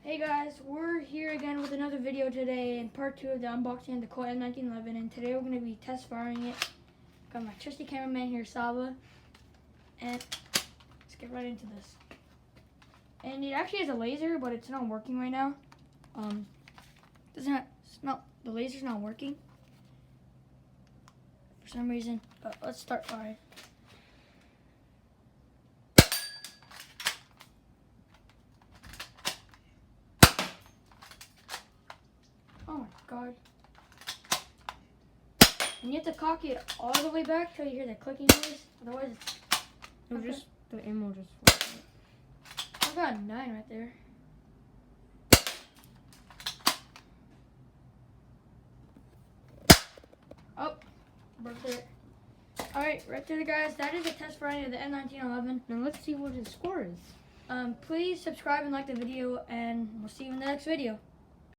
Hey guys, we're here again with another video today in part 2 of the unboxing of the Colt M1911, and today we're going to be test firing it. Got my trusty cameraman here, Saba, and let's get right into this. And it actually has a laser, but it's not working right now. The laser's not working for some reason. But let's start firing. Oh my god. And you have to cock it all the way back till you hear the clicking noise. Otherwise it's... The ammo just falls out. I got a 9 right there. Oh, broke it. Alright, right there guys, that is a test firing of the M1911. Now let's see what his score is. Please subscribe and like the video, and we'll see you in the next video.